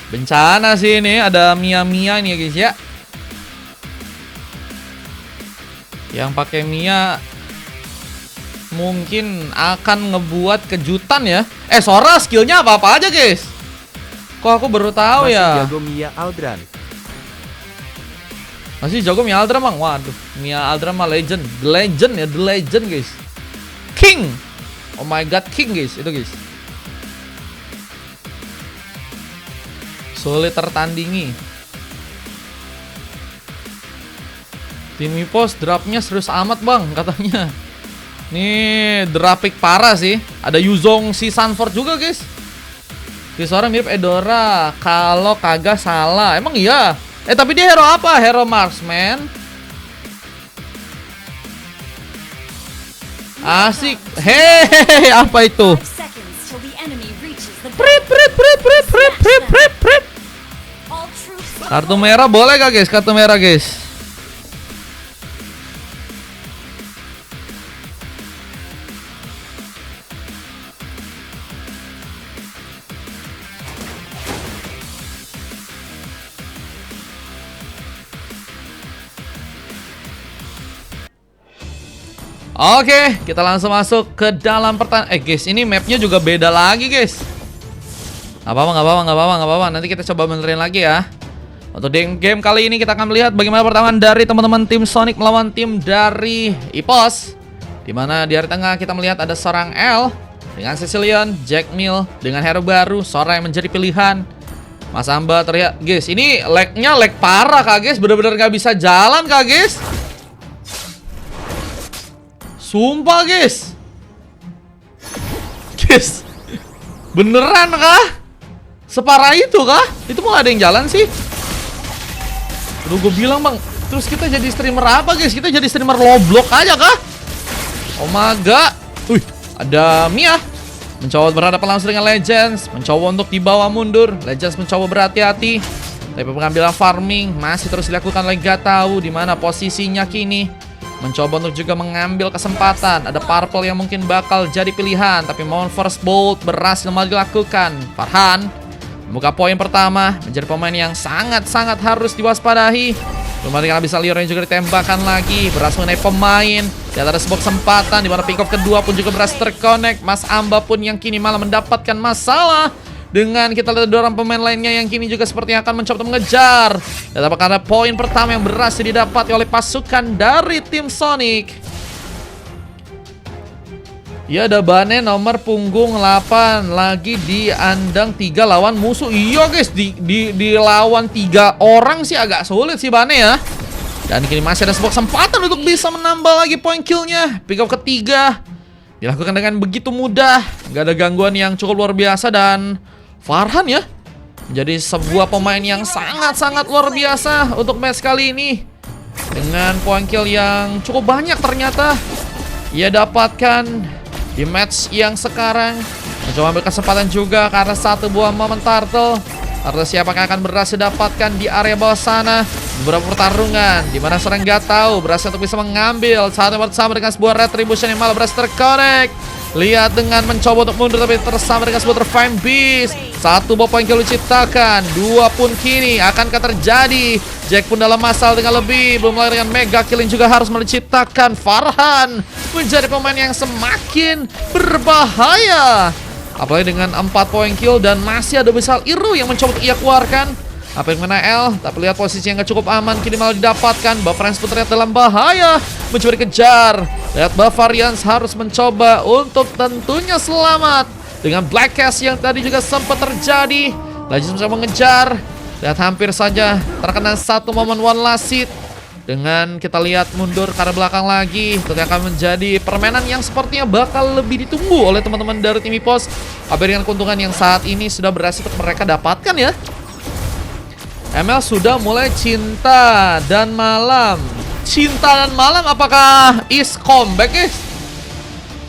Bencana sih ini, ada Mia nih ya guys ya. Yang pakai Mia mungkin akan ngebuat kejutan ya. Sora skillnya apa-apa aja guys. Kok aku baru tahu ya. Masih jago Mia Aldran. Masih jago Mia Aldran bang. Waduh, Mia Aldran mah legend. The legend ya, the legend guys. King. Oh my god, King guys, itu guys. Sulit tertandingi. Tim Ipos dropnya serius amat bang katanya. Nih drapik parah sih. Ada Yuzong si Sanford juga guys. Kisora mirip Edora. Kalau kagak salah. Emang iya. Tapi dia hero apa? Hero marksman. Asik. Hehehe, apa itu? Prip. Kartu merah boleh gak guys? Kartu merah guys. Oke, kita langsung masuk ke dalam pertandingan. Guys, ini mapnya juga beda lagi guys. Gak apa-apa. Nanti kita coba benerin lagi ya. Untuk game kali ini kita akan melihat bagaimana pertarungan dari teman-teman tim Sonic melawan tim dari Ipos. Dimana di area tengah kita melihat ada seorang L dengan Sicilian, Jack Mill dengan hero baru, Sora yang menjadi pilihan. Mas Amba teriak, guys, ini lag-nya lag parah kak guys, bener-bener gak bisa jalan kak guys. Sumpah guys. Guys, beneran kah? Separah itu kah? Itu mau ada yang jalan sih? Aduh gue bilang bang, terus kita jadi streamer apa guys? Kita jadi streamer Roblox aja kah? Oh my god. Wih, ada Mia mencoba berhadapan langsung dengan Legends, mencoba untuk dibawa mundur. Legends mencoba berhati-hati, tapi pengambilan farming masih terus dilakukan oleh Gatau. Di mana posisinya kini mencoba untuk juga mengambil kesempatan. Ada Purple yang mungkin bakal jadi pilihan, tapi mohon first bolt berhasil dilakukan. Farhan membuka poin pertama, menjadi pemain yang sangat-sangat harus diwaspadahi. Belum ada bisa Lior yang juga ditembakkan lagi. Berhasil mengenai pemain. Dan ada sebuah kesempatan di mana pick off kedua pun juga berhasil terconnect. Mas Amba pun yang kini malah mendapatkan masalah. Dengan kita lihat dorong pemain lainnya yang kini juga sepertinya akan mencoba untuk mengejar. Dan apakah ada poin pertama yang berhasil didapati oleh pasukan dari tim Sonic. Ya, ada Bane nomor punggung 8 lagi di andang 3 lawan musuh. Iya guys, di lawan 3 orang sih agak sulit sih Bane ya. Dan kini masih ada sebuah kesempatan untuk bisa menambah lagi poin killnya. Pick up ketiga dilakukan dengan begitu mudah. Gak ada gangguan yang cukup luar biasa. Dan Farhan ya menjadi sebuah pemain yang sangat-sangat luar biasa untuk match kali ini. Dengan poin kill yang cukup banyak ternyata ia dapatkan di match yang sekarang. Mencoba ambil kesempatan juga karena satu buah momen turtle. Turtle siapakah akan berhasil dapatkan di area bawah sana. Beberapa pertarungan di mana seorang Gatau berhasil untuk bisa mengambil saat yang bersama dengan sebuah retribution yang malah berhasil terconnect. Lihat dengan mencoba untuk mundur tapi tersama dengan sebuah Fine Beast. Satu buah poin kill diciptakan, 2 pun kini akankah terjadi. Jack pun dalam masalah dengan lebih. Belum lagi dengan mega killing juga harus menciptakan. Farhan menjadi pemain yang semakin berbahaya. Apalagi dengan 4 poin kill dan masih ada besar Iru yang mencoba untuk ia keluarkan. Apa yang mana L? Tapi lihat posisi yang gak cukup aman kini malah didapatkan. Bavarians pun terlihat dalam bahaya, mencoba dikejar. Lihat Bavarians harus mencoba untuk tentunya selamat. Dengan Black Cast yang tadi juga sempat terjadi. Legends mencoba mengejar. Lihat hampir saja terkena satu momen one last hit. Dengan kita lihat mundur ke arah belakang lagi. Itu akan menjadi permainan yang sepertinya bakal lebih ditunggu oleh teman-teman dari tim Ipos. Apa dengan keuntungan yang saat ini sudah berhasil untuk mereka dapatkan ya. ML sudah mulai cinta dan malam. Cinta dan malam apakah is comeback guys?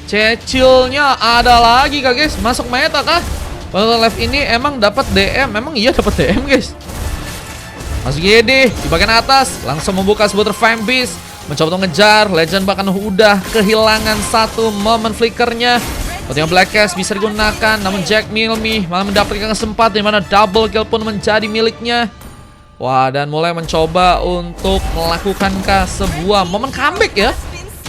Cecilnya ada lagi kah guys? Masuk meta kah? Pada live ini emang dapat DM. Memang iya dapat DM guys. Masuk GD di bagian atas. Langsung membuka sebuah Fine Beast. Mencoba untuk ngejar. Legend bahkan udah kehilangan satu momen flickernya. Ultinya Black Cash bisa digunakan, namun Jack Milmi malah mendapatkan kesempatan di mana double kill pun menjadi miliknya. Wah, dan mulai mencoba untuk melakukan sebuah momen comeback ya,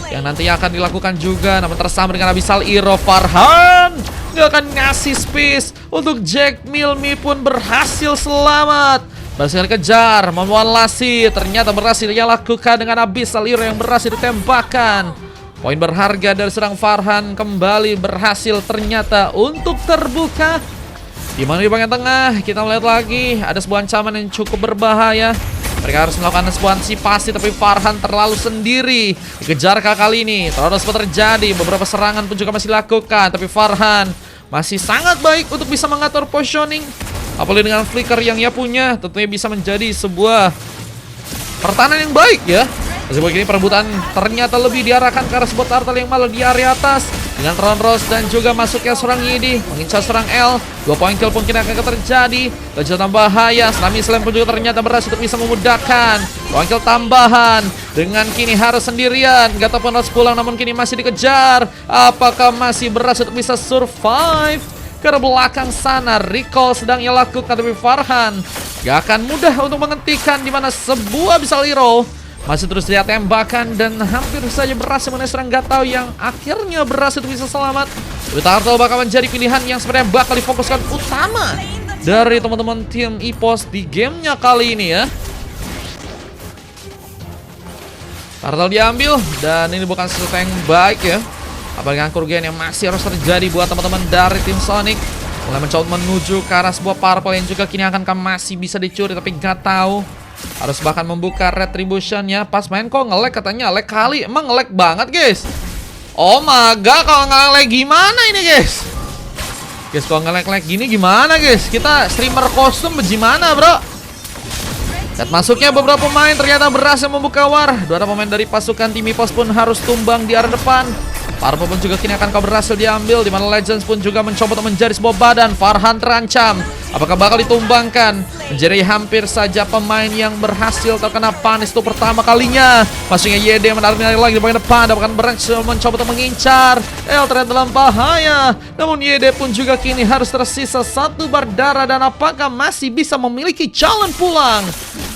yang nantinya akan dilakukan juga. Namun tersambar dengan Abyssal Hero. Farhan nggak akan ngasih space untuk Jack Milmi pun berhasil selamat. Berhasil dikejar, membuat Lasi ternyata berhasil ia lakukan dengan Abyssal Hero yang berhasil ditembakkan. Poin berharga dari serang Farhan kembali berhasil ternyata untuk terbuka. Di mana di bagian tengah kita melihat lagi ada sebuah ancaman yang cukup berbahaya. Mereka harus melakukan sebuah antisipasi, tapi Farhan terlalu sendiri. Dikejar kali ini, terus terjadi. Beberapa serangan pun juga masih dilakukan, tapi Farhan masih sangat baik untuk bisa mengatur positioning. Apalagi dengan flicker yang ia punya, tentunya bisa menjadi sebuah pertahanan yang baik ya. Sebuah kini perebutan ternyata lebih diarahkan ke arah sebuah turtle yang malah di area atas. Dengan Tron Rose dan juga masuknya seorang Yidi mengincar serang L. 2 poin kill pun kini akan terjadi. Kejutan bahaya, Slimy Slam pun juga ternyata berhasil untuk bisa memudahkan. Poin kill tambahan dengan kini harus sendirian. Gak tahu pun harus pulang, namun kini masih dikejar. Apakah masih berhasil untuk bisa survive? Ke belakang sana recall sedang ia lakukan, tapi Farhan gak akan mudah untuk menghentikan di mana sebuah Abyssal Hero masih terus lihat tembakan dan hampir saja berhasil mengenai serang Gatau yang akhirnya berhasil bisa selamat. Tapi Turtle bakal menjadi pilihan yang sebenarnya bakal difokuskan utama dari teman-teman tim EPOS di gamenya kali ini ya. Turtle diambil dan ini bukan sesuatu yang baik ya. Apalagi dengan kerugian yang masih harus terjadi buat teman-teman dari tim Sonic. Mulai mencoba menuju ke arah sebuah purple yang juga kini akan masih bisa dicuri, tapi gak tahu. Harus bahkan membuka retribution ya. Pas main kok nge-lag katanya, lag kali. Emang nge-lag banget guys. Oh my god, kalau nge-lag gimana ini guys? Guys, kalau nge-lag gini gimana guys? Kita streamer kostum bagaimana bro? Dan masuknya beberapa pemain ternyata berhasil membuka war. 2 pemain dari pasukan tim EPOS pun harus tumbang di arah depan. Purple pun juga kini akan berhasil diambil, di mana Legends pun juga mencoba untuk menjadi sebuah badan. Farhan terancam. Apakah bakal ditumbangkan? Menjadi hampir saja pemain yang berhasil terkena panis untuk pertama kalinya. Masuknya YD menarik lagi di bagian depan. Bahkan berhasil mencoba untuk mengincar. El ternyata dalam bahaya. Namun YD pun juga kini harus tersisa 1 bar darah. Dan apakah masih bisa memiliki jalan pulang?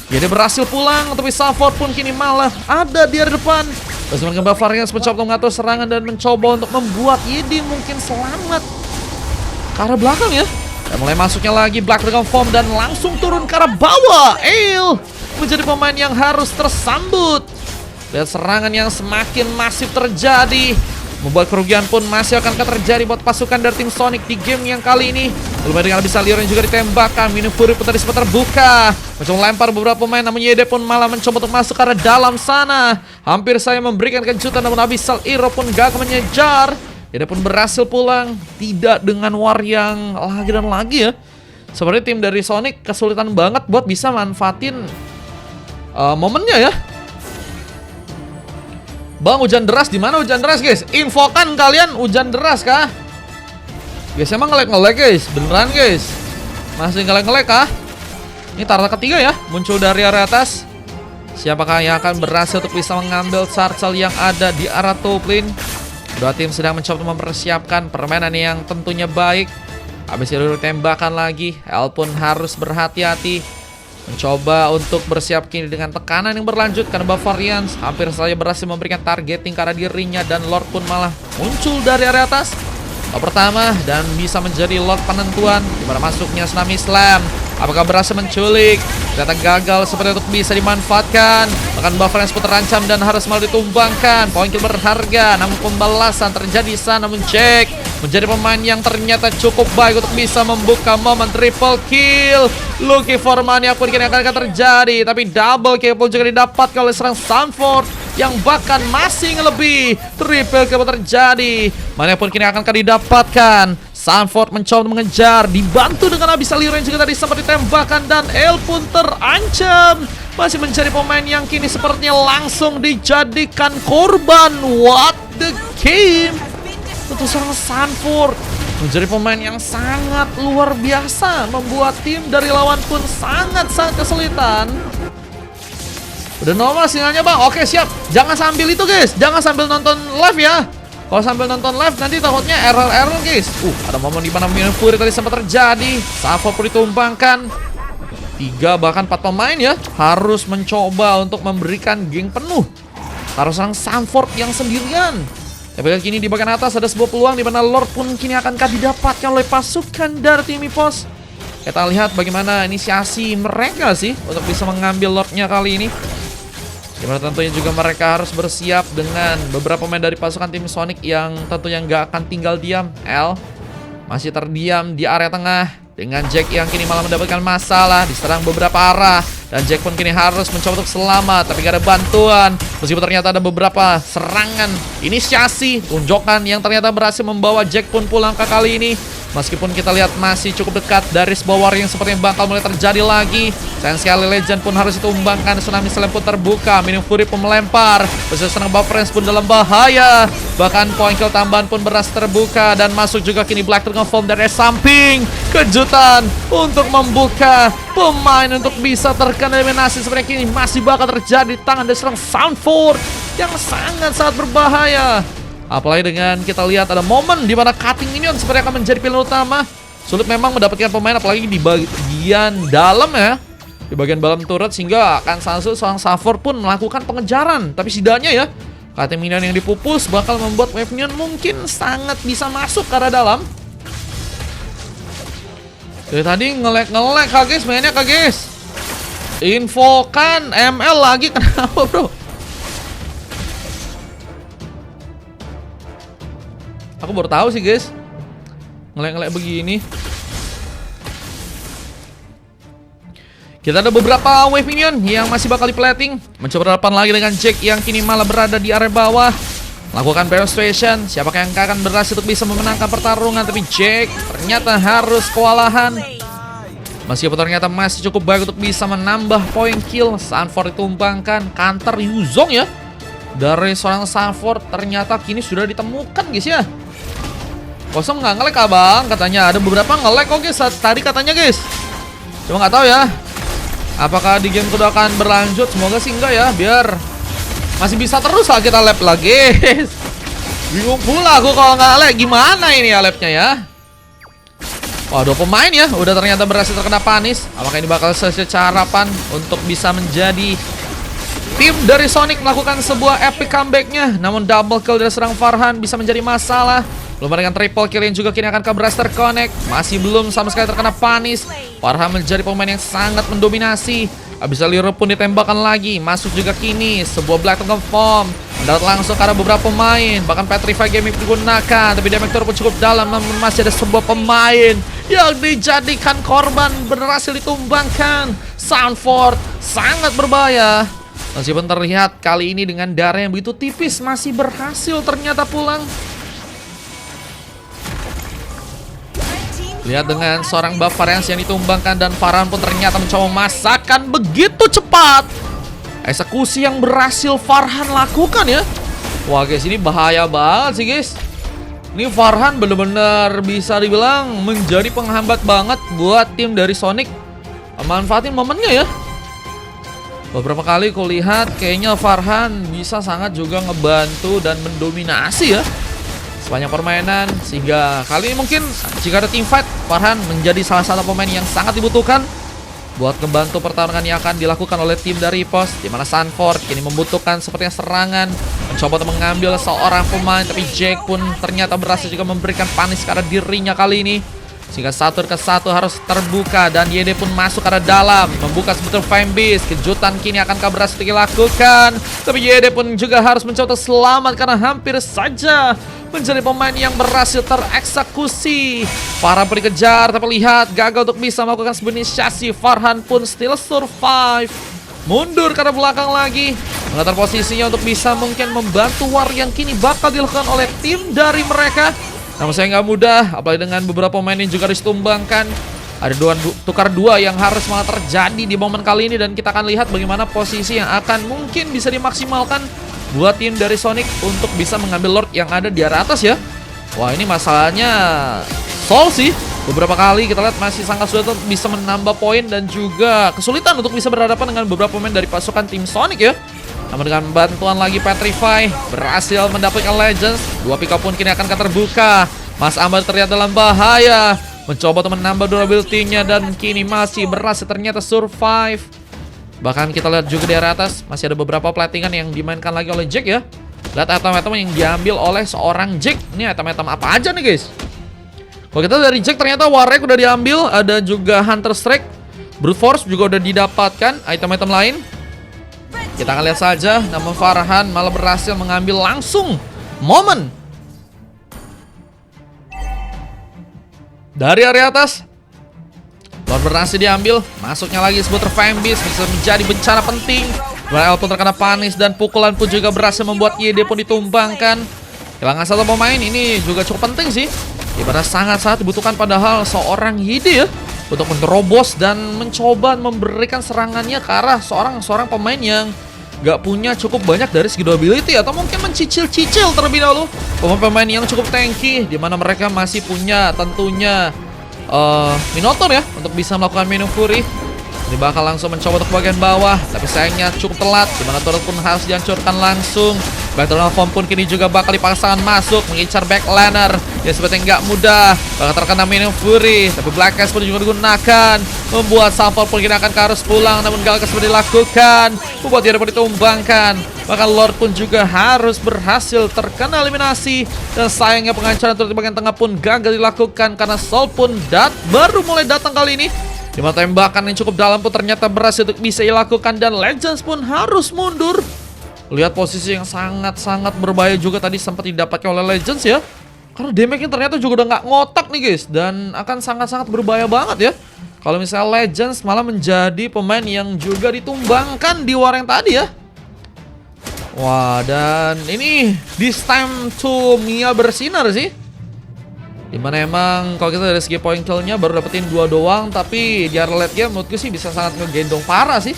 YD berhasil pulang, tapi Sanford pun kini malah ada di area depan. Bersama dengan Bavarians mencoba mengatur serangan dan mencoba untuk membuat YD mungkin selamat ke arah belakang ya. Dan mulai masuknya lagi Black Dragon Form dan langsung turun ke arah bawah. Ale menjadi pemain yang harus tersambut. Lihat serangan yang semakin masif terjadi, membuat kerugian pun masih akan terjadi buat pasukan dari tim Sonic di game yang kali ini. Belum dengan Abyssal Hero yang juga ditembakkan. Mini Fury pun tadi sempat terbuka, mencoba lempar beberapa pemain, namun YD pun malah mencoba untuk masuk ke arah dalam sana. Hampir saya memberikan kejutan, namun Abyssal Hero pun gak mengejar. YD pun berhasil pulang, tidak dengan war yang lagi dan lagi ya. Sebenarnya tim dari Sonic kesulitan banget buat bisa manfaatin momennya ya. Bang, hujan deras di mana hujan deras guys? Infokan kalian hujan deras kah? Guys, emang nge-lag guys, beneran guys. Masih nge-lag kah? Ini turtle ketiga ya, muncul dari area atas. Siapakah yang akan berhasil untuk bisa mengambil turtle yang ada di arah top lane? Dua tim sedang mencoba mempersiapkan permainan yang tentunya baik. Habis itu tembakan lagi, El pun harus berhati-hati, mencoba untuk bersiap kini dengan tekanan yang berlanjut karena Bavarians hampir saja berhasil memberikan targeting ke arah dirinya, dan Lord pun malah muncul dari area atas. Pertama dan bisa menjadi Lord penentuan di mana masuknya Slimy Slam. Apakah berhasil menculik? Ternyata gagal seperti untuk bisa dimanfaatkan. Bahkan Bavarians pun terancam dan harus malah ditumbangkan. Poin kill berharga, namun pembalasan terjadi sana. Namun Jack menjadi pemain yang ternyata cukup baik untuk bisa membuka momen triple kill. Lucky for money pun kini akan terjadi, tapi double kill pun juga didapatkan oleh serang Sanford yang bahkan masih lebih. Triple kill terjadi, mana pun kini akan didapatkan. Sanford mencoba mengejar, dibantu dengan Abyssal Hero yang juga tadi sempat ditembakkan, dan El pun terancam. Masih mencari pemain yang kini sepertinya langsung dijadikan korban. What the game? Tentu serang Sanford menjadi pemain yang sangat luar biasa, membuat tim dari lawan pun sangat-sangat kesulitan. Udah normal sinyalnya bang, oke siap. Jangan sambil itu guys, jangan sambil nonton live ya. Kalau sambil nonton live nanti takutnya error guys. Ada momen di mana Minion Fury tadi sempat terjadi. Savo pun ditumbangkan. 3 bahkan 4 pemain ya harus mencoba untuk memberikan geng penuh. Harus serang Sanford yang sendirian. Tapi kini di bagian atas ada sebuah peluang di mana Lord pun kini akankah didapatkan oleh pasukan dari tim EVOS. Kita lihat bagaimana inisiasi mereka sih untuk bisa mengambil Lordnya kali ini. Dimana tentunya juga mereka harus bersiap dengan beberapa pemain dari pasukan tim Sonic yang tentunya nggak akan tinggal diam. L masih terdiam di area tengah dengan Jack yang kini malah mendapatkan masalah, diserang beberapa arah. Dan Jack pun kini harus mencoba untuk selamat, tapi gak ada bantuan. Meskipun ternyata ada beberapa serangan inisiasi, tunjukkan yang ternyata berhasil membawa Jack pun pulang ke kali ini. Meskipun kita lihat masih cukup dekat dari sebuah war yang sepertinya bakal mulai terjadi lagi. Sayang sekali Legend pun harus ditumbangkan. Tsunami Slam pun terbuka. Minion Fury pun melempar. Bisa senang Buffrens pun dalam bahaya. Bahkan point kill tambahan pun berhasil terbuka. Dan masuk juga kini Black Dragon Form dari samping. Kejutan untuk membuka pemain untuk bisa terkena eliminasi. Sebenarnya kini masih bakal terjadi di tangan dari serang Sanford yang sangat-sangat berbahaya. Apalagi dengan kita lihat ada momen di mana cutting minion sebenarnya akan menjadi pilihan utama. Sulit memang mendapatkan pemain apalagi di bagian dalam ya. Di bagian dalam turret sehingga akan seorang Sanford pun melakukan pengejaran. Tapi setidaknya ya cutting minion yang dipupus bakal membuat wave minion mungkin sangat bisa masuk ke arah dalam. Dari tadi ngelek guys, mainnya guys. Infokan ML lagi, kenapa bro? Aku baru tahu sih guys, ngelek begini. Kita ada beberapa wave minion yang masih bakal di-plating. Mencoba hadapan lagi dengan Jack yang kini malah berada di area bawah. Lakukan Barrel-Station. Siapakah yang akan berhasil untuk bisa memenangkan pertarungan. Tapi Jack ternyata harus kewalahan. Meskipun ternyata masih cukup baik untuk bisa menambah poin kill. Sanford ditumbangkan. Counter Yuzong ya dari seorang Sanford ternyata kini sudah ditemukan guys ya. Kosong nggak ngelek abang, katanya ada beberapa ngelek kok guys tadi katanya guys. Cuma nggak tahu ya apakah di game kedua akan berlanjut. Semoga sih enggak ya, biar masih bisa terus lah kita lap lagi guys. Bingung pula aku kalau nggak lag gimana ini ya lapnya ya. Wah, 2 pemain ya udah ternyata berhasil terkena panis. Apakah ini bakal secara harapan untuk bisa menjadi tim dari Sonic melakukan sebuah epic comebacknya. Namun double kill dari serang Farhan bisa menjadi masalah. Belum ada dengan triple kill yang juga kini akan berhasil terconnect. Masih belum sama sekali terkena panis. Farhan menjadi pemain yang sangat mendominasi. Abis Liro pun ditembakkan lagi. Masuk juga kini sebuah Black Dragon Form. Mendarat langsung karena beberapa pemain. Bahkan Petrify Gaming digunakan. Tapi damage pun cukup dalam. Namun masih ada sebuah pemain yang dijadikan korban, berhasil ditumbangkan. Sanford sangat berbahaya. Meskipun terlihat kali ini dengan darah yang begitu tipis masih berhasil ternyata pulang. Lihat dengan seorang Buffrens yang ditumbangkan dan Farhan pun ternyata mencoba memasakkan begitu cepat. Eksekusi yang berhasil Farhan lakukan ya. Wah guys, ini bahaya banget sih guys. Ini Farhan bener-bener bisa dibilang menjadi penghambat banget buat tim dari Sonic manfaatin momennya ya. Beberapa kali aku lihat kayaknya Farhan bisa sangat juga ngebantu dan mendominasi ya sepanjang permainan, sehingga kali ini mungkin jika ada team fight, Farhan menjadi salah satu pemain yang sangat dibutuhkan buat membantu pertarungan yang akan dilakukan oleh tim dari EVOS, di mana Sanford kini membutuhkan sepertinya serangan, mencoba untuk mengambil seorang pemain, tapi Jack pun ternyata berhasil juga memberikan panis ke arah dirinya kali ini, sehingga 1 ke 1 harus terbuka dan YD pun masuk ke arah dalam, membuka sebetulnya Fame Beast. Kejutan kini akan berhasil dilakukan, tapi YD pun juga harus mencoba selamat karena hampir saja menjadi pemain yang berhasil tereksekusi. Farhan pun dikejar, tapi lihat gagal untuk bisa melakukan sebuah inisiasi. Farhan pun still survive. Mundur ke arah belakang lagi, mengatur posisinya untuk bisa mungkin membantu war yang kini bakal dilakukan oleh tim dari mereka. Namun saya nggak mudah, apalagi dengan beberapa pemain yang juga harus ditumbangkan. Ada tukar dua yang harus malah terjadi di momen kali ini, dan kita akan lihat bagaimana posisi yang akan mungkin bisa dimaksimalkan buat tim dari Sonic untuk bisa mengambil Lord yang ada di arah atas ya. Wah, ini masalahnya Sol sih. Beberapa kali kita lihat masih sangat sulit untuk bisa menambah poin dan juga kesulitan untuk bisa berhadapan dengan beberapa pemain dari pasukan tim Sonic ya. Namun dengan bantuan lagi Petrify, berhasil mendapatkan Legends. 2 pick up pun kini akan terbuka. Mas Ambar terlihat dalam bahaya, mencoba untuk menambah durability-nya dan kini masih berhasil ternyata survive. Bahkan kita lihat juga di area atas masih ada beberapa platingan yang dimainkan lagi oleh Jack ya. Lihat item-item yang diambil oleh seorang Jack. Ini item-item apa aja nih guys? Kalau kita dari Jack ternyata Warwick udah diambil, ada juga Hunter Strike, Brute Force juga udah didapatkan, item-item lain. Kita akan lihat saja, namun Farhan malah berhasil mengambil langsung momen dari area atas. Lord berhasil diambil, masuknya lagi sebuah Fambis bisa menjadi bencana penting. Rael pun terkena panis dan pukulan pun juga berhasil membuat YD pun ditumbangkan. Kehilangan satu pemain ini juga cukup penting sih. Ibarat sangat-sangat dibutuhkan padahal seorang YD ya untuk menerobos dan mencoba memberikan serangannya ke arah seorang pemain yang gak punya cukup banyak dari segi durability atau mungkin mencicil-cicil terlebih dahulu pemain-pemain yang cukup tanky, di mana mereka masih punya tentunya Minotaur ya untuk bisa melakukan Minion Fury. Ini bakal langsung mencoba untuk bagian bawah, tapi sayangnya cukup telat, dimana turret pun harus dihancurkan langsung. Battle Form pun kini juga bakal dipaksakan masuk, mengincar backlaner. Ya sepertinya nggak mudah, bakal terkena Minion Fury, tapi Black Cast pun juga digunakan, membuat Sample pun kini akan harus pulang, namun gagal seperti dilakukan, membuat dia dapat ditumbangkan. Bahkan Lord pun juga harus berhasil terkena eliminasi, dan sayangnya pengancaran turret di bagian tengah pun gagal dilakukan karena Soul pun baru mulai datang kali ini. Di mana tembakan yang cukup dalam pun ternyata berhasil untuk bisa dilakukan dan Legends pun harus mundur. Lihat posisi yang sangat-sangat berbahaya juga tadi sempat didapatkan oleh Legends ya. Karena damage-nya ternyata juga udah nggak ngotak nih guys, dan akan sangat-sangat berbahaya banget ya kalau misalnya Legends malah menjadi pemain yang juga ditumbangkan di war yang tadi ya. Wah, dan ini this time to Mia bersinar sih. Dimana emang kalau kita dari segi point kill-nya baru dapetin 2 doang, tapi di area late game menurutku sih bisa sangat ngegendong parah sih.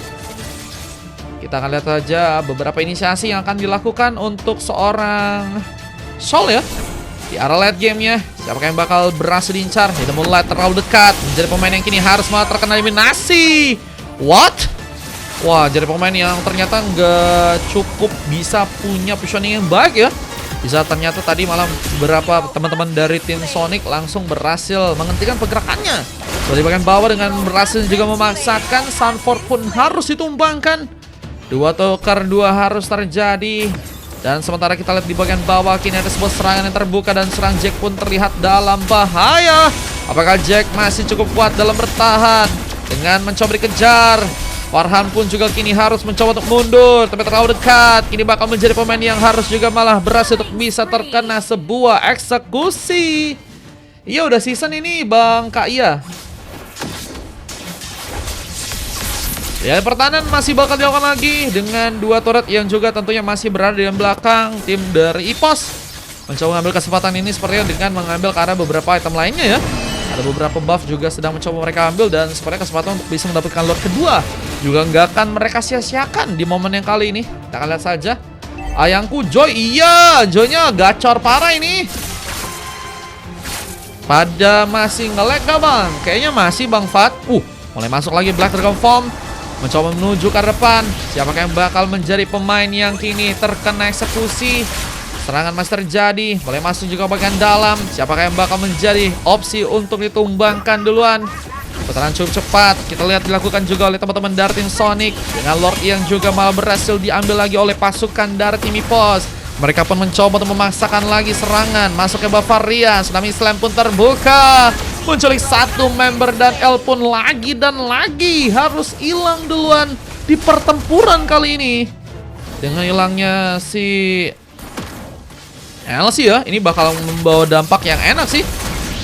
Kita akan lihat saja beberapa inisiasi yang akan dilakukan untuk seorang Soul ya di area late game-nya. Siapakah yang bakal berhasil diincar? Tidak mulai terlalu dekat, menjadi pemain yang kini harus malah terkena eliminasi. What? Wah, jadi pemain yang ternyata nggak cukup bisa punya positioning yang baik ya. Bisa ternyata tadi malam beberapa teman-teman dari tim Sonic langsung berhasil menghentikan pergerakannya. Di bagian bawah dengan berhasil juga memaksakan Sanford pun harus ditumbangkan. 2 tukar 2 harus terjadi. Dan sementara kita lihat di bagian bawah kini ada sebuah serangan yang terbuka dan serang Jack pun terlihat dalam bahaya. Apakah Jack masih cukup kuat dalam bertahan dengan mencoba dikejar? Farhan pun juga kini harus mencoba untuk mundur, tapi terlalu dekat. Kini bakal menjadi pemain yang harus juga malah berhasil untuk bisa terkena sebuah eksekusi. Iya udah season ini Bang Kak Iya. Ya pertahanan masih bakal dilakukan lagi dengan 2 turret yang juga tentunya masih berada di belakang tim dari EPOS. Mencoba mengambil kesempatan ini sepertinya dengan mengambil ke arah beberapa item lainnya ya. Ada beberapa buff juga sedang mencoba mereka ambil, dan sepertinya kesempatan untuk bisa mendapatkan Lord kedua juga nggak akan mereka sia-siakan di momen yang kali ini. Kita akan lihat saja. Ayangku Joy, iya Joy-nya gacor parah ini. Pada masih nge-lag gak bang? Kayaknya masih Bang Fat. Mulai masuk lagi Black Dragon Form, mencoba menuju ke depan. Siapakah yang bakal menjadi pemain yang kini terkena eksekusi? Serangan masih terjadi, boleh masuk juga bagian dalam. Siapakah yang bakal menjadi opsi untuk ditumbangkan duluan? Putaran cukup cepat, kita lihat dilakukan juga oleh teman-teman dari tim Sonic, dengan Lord yang juga malah berhasil diambil lagi oleh pasukan dari tim EPOS. Mereka pun mencoba untuk memaksakan lagi serangan, masuk ke Bavaria. Tsunami Slam pun terbuka, menculik 1 member dan L pun lagi dan lagi harus hilang duluan di pertempuran kali ini. Dengan hilangnya si LC ya, ini bakal membawa dampak yang enak sih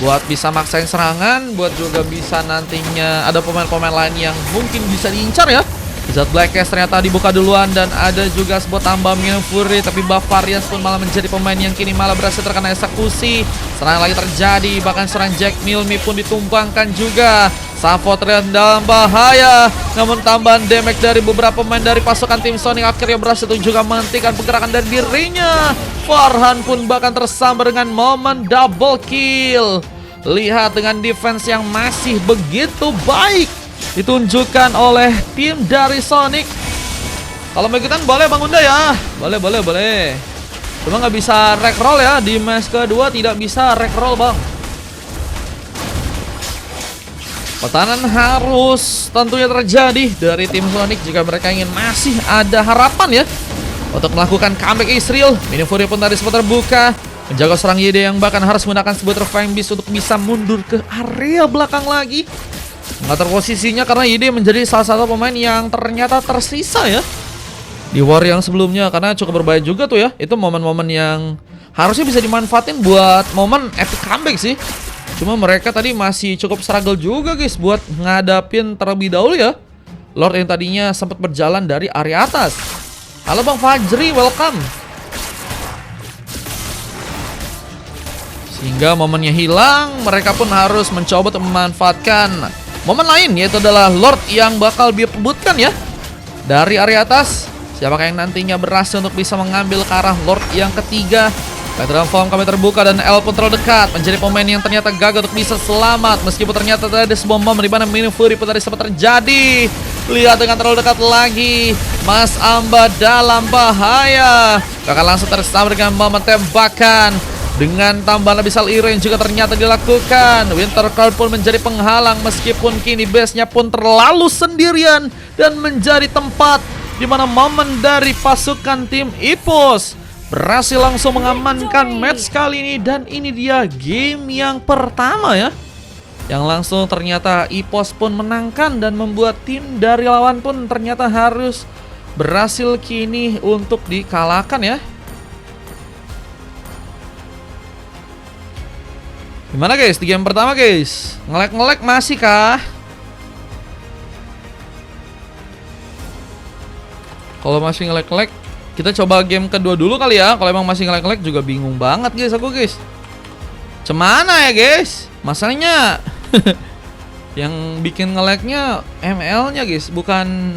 buat bisa maksain serangan, buat juga bisa nantinya ada pemain-pemain lain yang mungkin bisa diincar ya. Zat Black Cast ternyata dibuka duluan, dan ada juga sebuah tambah Minion Fury, tapi Bavarians pun malah menjadi pemain yang kini malah berhasil terkena eksekusi. Serangan lagi terjadi, bahkan seorang Jack Milmi pun ditumbangkan juga. Savo terlihat dalam bahaya, namun tambahan damage dari beberapa pemain dari pasukan tim Sonic akhirnya berhasil untuk juga menghentikan pergerakan dari dirinya. Farhan pun bahkan tersambar dengan momen double kill. Lihat dengan defense yang masih begitu baik ditunjukkan oleh tim dari Sonic. Kalau mau ikutan boleh Bang Unda ya. Boleh, boleh, boleh. Cuma nggak bisa reroll ya. Di match kedua tidak bisa reroll Bang. Pertahanan harus tentunya terjadi dari tim Sonic jika mereka ingin masih ada harapan ya untuk melakukan comeback Israel. Mini Fury pun tadi sempat terbuka menjaga serang YD yang bahkan harus menggunakan sebuah Flying Beast untuk bisa mundur ke area belakang lagi, mengatur posisinya karena YD menjadi salah satu pemain yang ternyata tersisa ya di war yang sebelumnya, karena cukup berbahaya juga tuh ya. Itu momen-momen yang harusnya bisa dimanfaatin buat momen epic comeback sih. Cuma mereka tadi masih cukup struggle juga guys buat ngadapin terlebih dahulu ya Lord yang tadinya sempat berjalan dari area atas. Halo Bang Fajri, welcome. Sehingga momennya hilang, mereka pun harus mencoba untuk memanfaatkan momen lain, yaitu adalah Lord yang bakal diperebutkan ya dari area atas. Siapakah yang nantinya berhasil untuk bisa mengambil ke arah Lord yang ketiga. Veteran Form kami terbuka dan L pun terlalu dekat menjadi pemain yang ternyata gagal untuk bisa selamat. Meskipun ternyata ada sebuah momen di mana Mini Fury pun tadi sempat terjadi. Lihat dengan terlalu dekat lagi, Mas Amba dalam bahaya. Bakal langsung tersambar dengan momen tembakan dengan tambahan abyssal hero yang juga ternyata dilakukan. Winter Cloud pun menjadi penghalang meskipun kini base-nya pun terlalu sendirian dan menjadi tempat di mana momen dari pasukan tim EPOS berhasil langsung mengamankan match kali ini. Dan ini dia game yang pertama ya, yang langsung ternyata EPOS pun menangkan dan membuat tim dari lawan pun ternyata harus berhasil kini untuk dikalahkan ya. Gimana guys di game pertama guys? Ngelek-ngelek masih kah? Kalau masih ngelek-ngelek, kita coba game kedua dulu kali ya. Kalau emang masih ngelek-ngelek juga bingung banget guys aku guys. Cemana ya guys? Masalahnya yang bikin ngeleknya ML-nya guys, bukan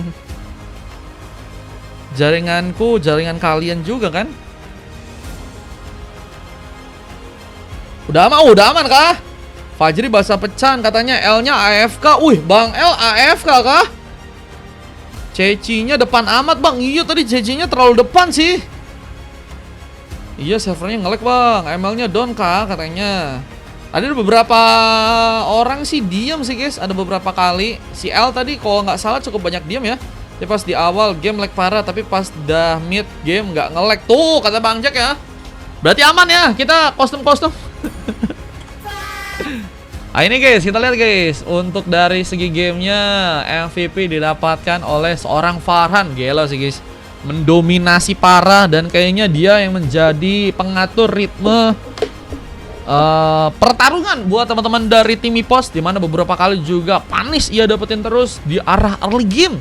jaringanku, jaringan kalian juga kan? Udah aman kah? Fajri bahasa pecahan katanya L-nya AFK. Wih, Bang L AFK kah? CC-nya depan amat Bang. Iya tadi CC-nya terlalu depan sih. Iya servernya nge-lag Bang. ML-nya down kah katanya. Ada beberapa orang sih diam sih guys. Ada beberapa kali. Si L tadi kalau nggak salah cukup banyak diam ya. Dia pas di awal game lag parah, tapi pas dah mid game nggak nge-lag. Tuh kata Bang Jack ya. Berarti aman ya. Kita kostum-kostum. Nah ini guys, kita lihat guys, untuk dari segi gamenya MVP didapatkan oleh seorang Farhan. Gila sih guys, mendominasi parah dan kayaknya dia yang menjadi pengatur ritme pertarungan buat teman-teman dari tim EPOS, dimana beberapa kali juga panis ia dapetin terus di arah early game.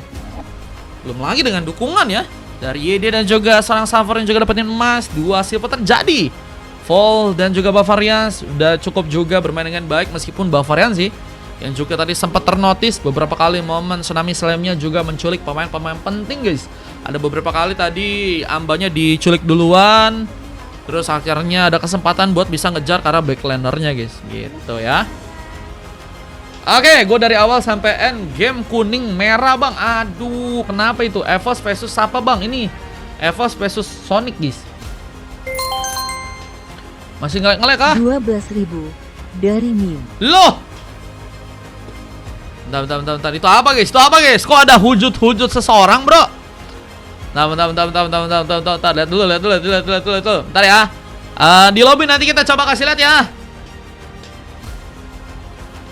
Belum lagi dengan dukungan ya dari YD dan juga seorang Saver yang juga dapetin emas. Dua silver terjadi. Fall dan juga Bavarian sudah cukup juga bermain dengan baik, meskipun Bavarian sih yang juga tadi sempat ternotis beberapa kali momen Tsunami Slam-nya juga menculik pemain-pemain penting guys. Ada beberapa kali tadi Ambanya diculik duluan, terus akhirnya ada kesempatan buat bisa ngejar karena backlanernya guys, gitu ya. Oke, gue dari awal sampai end game kuning merah Bang. Aduh, kenapa itu? EVOS versus siapa Bang? Ini EVOS versus Sonic guys. Masih ngelek kah? 12.000 dari Mim. Loh. Bentar. Itu apa guys? Itu apa guys? Kok ada hujut-hujut seseorang bro? Bentar. Lihat dulu. Bentar ya. Di lobby nanti kita coba kasih lihat ya.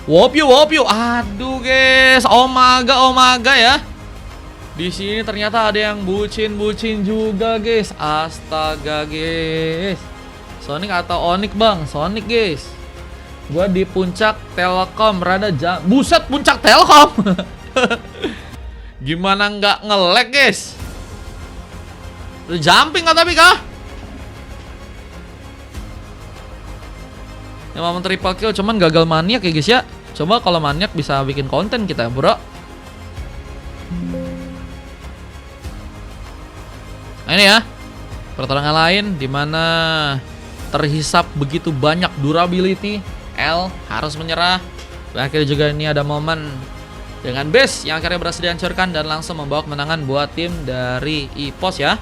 Wop you. Aduh guys. Omaga ya. Di sini ternyata ada yang bucin juga guys. Astaga guys. Sonic atau Onyx Bang? Sonic guys. Gua di puncak Telkom rada jam. Buset, puncak Telkom. Gimana nggak nge-lag guys? Jumping kah tapi kah? Yang mau triple kill cuman gagal maniak ya guys ya. Coba kalau maniak bisa bikin konten kita bro. Nah ini ya pertarungan lain dimana terhisap begitu banyak durability. L harus menyerah. Akhirnya juga ini ada momen dengan base yang akhirnya berhasil dihancurkan dan langsung membawa kemenangan buat tim dari EPOS ya.